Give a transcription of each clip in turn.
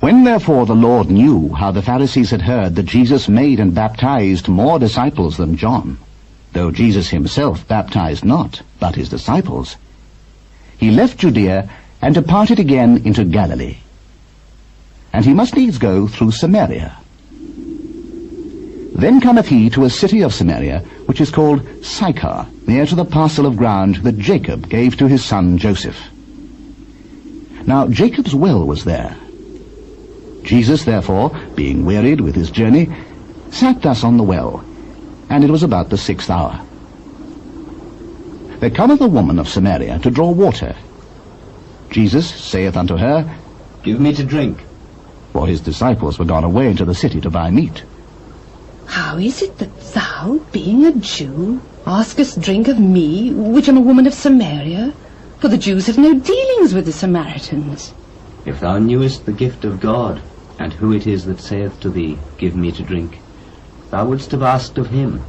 When therefore the Lord knew how the Pharisees had heard that Jesus made and baptized more disciples than John, though Jesus himself baptized not, but his disciples, he left Judaea and departed again into Galilee. And he must needs go through Samaria. Then cometh he to a city of Samaria, which is called Sychar, near to the parcel of ground that Jacob gave to his son Joseph. Now Jacob's well was there. Jesus, therefore, being wearied with his journey, sat thus on the well, and it was about the 6th hour. There cometh a woman of Samaria to draw water. Jesus saith unto her, Give me to drink. For his disciples were gone away into the city to buy meat. How is it that thou, being a Jew, askest drink of me, which am a woman of Samaria? For the Jews have no dealings with the Samaritans. If thou knewest the gift of God, and who it is that saith to thee, Give me to drink, thou wouldst have asked of him,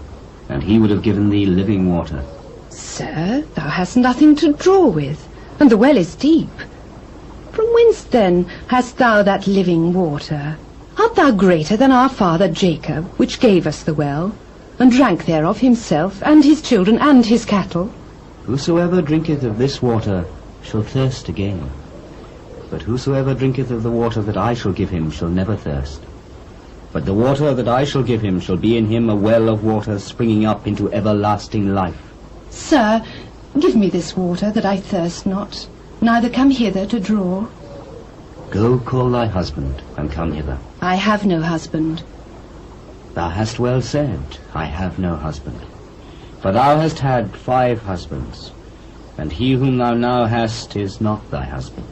and he would have given thee living water. Sir, thou hast nothing to draw with, and the well is deep. From whence then hast thou that living water? Art thou greater than our father Jacob, which gave us the well, and drank thereof himself, and his children, and his cattle? Whosoever drinketh of this water shall thirst again. But whosoever drinketh of the water that I shall give him shall never thirst. But the water that I shall give him shall be in him a well of water springing up into everlasting life. Sir, give me this water, that I thirst not, neither come hither to draw. Go call thy husband, and come hither. I have no husband. Thou hast well said, I have no husband. For thou hast had 5 husbands, and he whom thou now hast is not thy husband.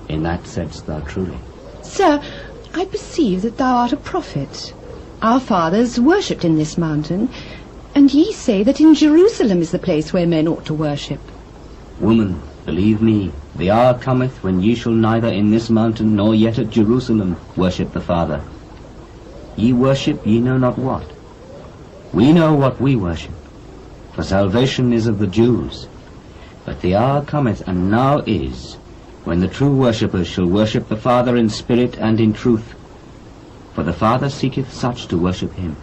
In that saidst thou truly. Sir, I perceive that thou art a prophet. Our fathers worshipped in this mountain, and ye say that in Jerusalem is the place where men ought to worship. Woman, believe me, the hour cometh when ye shall neither in this mountain nor yet at Jerusalem worship the Father. Ye worship ye know not what. We know what we worship, for salvation is of the Jews. But the hour cometh, and now is, when the true worshippers shall worship the Father in spirit and in truth. For the Father seeketh such to worship him.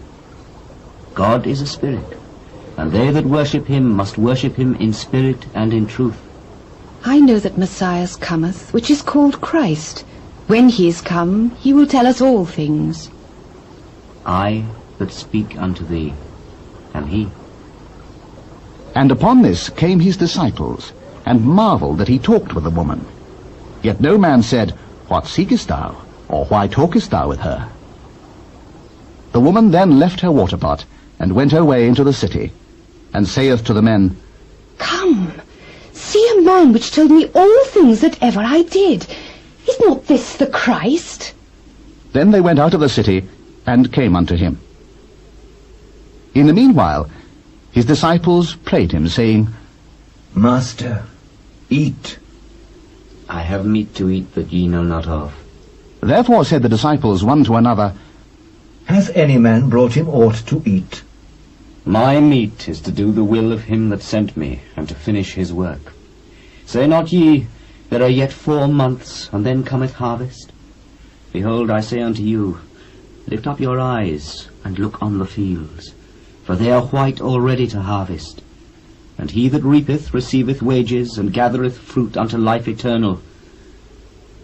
God is a spirit, and they that worship him must worship him in spirit and in truth. I know that Messiah cometh, which is called Christ. When he is come, he will tell us all things. I that speak unto thee am he. And upon this came his disciples, and marveled that he talked with the woman. Yet no man said, What seekest thou? Or why talkest thou with her? The woman then left her water pot, and went her way into the city, and saith to the men, Come, see a man which told me all things that ever I did. Is not this the Christ? Then they went out of the city, and came unto him. In the meanwhile, his disciples prayed him, saying, Master, eat. I have meat to eat that ye know not of. Therefore said the disciples one to another, Hath any man brought him aught to eat? My meat is to do the will of him that sent me, and to finish his work. Say not ye, There are yet 4 months, and then cometh harvest? Behold, I say unto you, Lift up your eyes, and look on the fields, for they are white already to harvest. And he that reapeth receiveth wages, and gathereth fruit unto life eternal,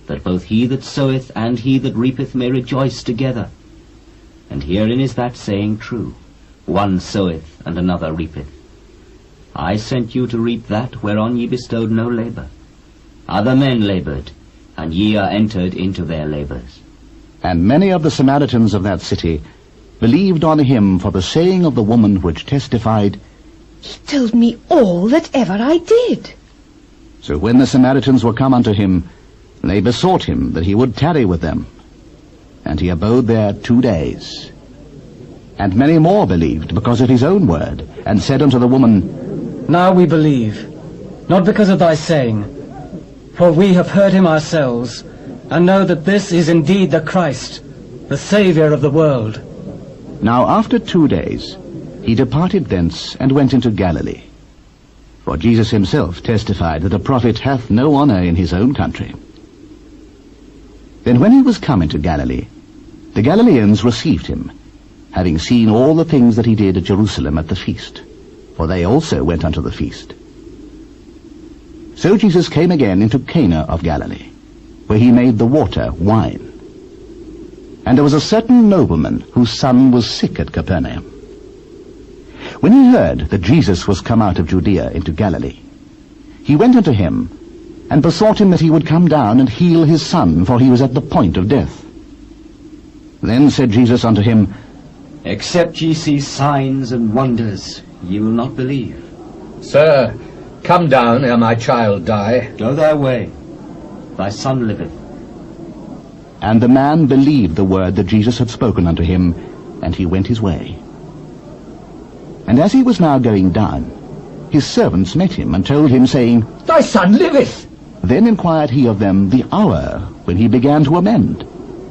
that both he that soweth and he that reapeth may rejoice together. And herein is that saying true, One soweth, and another reapeth. I sent you to reap that whereon ye bestowed no labour. Other men laboured, and ye are entered into their labours. And many of the Samaritans of that city believed on him for the saying of the woman which testified, He told me all that ever I did. So when the Samaritans were come unto him, they besought him that he would tarry with them. And he abode there 2 days. And many more believed because of his own word, and said unto the woman, Now we believe, not because of thy saying, for we have heard him ourselves, and know that this is indeed the Christ, the Saviour of the world. Now after 2 days he departed thence, and went into Galilee. For Jesus himself testified that a prophet hath no honour in his own country. Then when he was come into Galilee, the Galileans received him, having seen all the things that he did at Jerusalem at the feast, for they also went unto the feast. So Jesus came again into Cana of Galilee, where he made the water wine. And there was a certain nobleman whose son was sick at Capernaum. When he heard that Jesus was come out of Judaea into Galilee, he went unto him, and besought him that he would come down and heal his son, for he was at the point of death. Then said Jesus unto him, Except ye see signs and wonders, ye will not believe. Sir, come down ere my child die. Go thy way, thy son liveth. And the man believed the word that Jesus had spoken unto him, and he went his way. And as he was now going down, his servants met him, and told him, saying, Thy son liveth. Then inquired he of them the hour when he began to amend.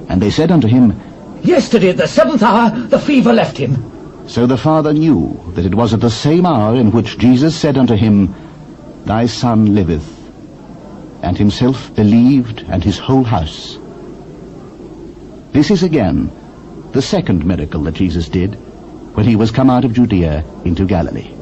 And they said unto him, Yesterday at the 7th hour the fever left him. So the father knew that it was at the same hour in which Jesus said unto him, Thy son liveth. And himself believed, and his whole house. This is again the second miracle that Jesus did, when he was come out of Judea into Galilee.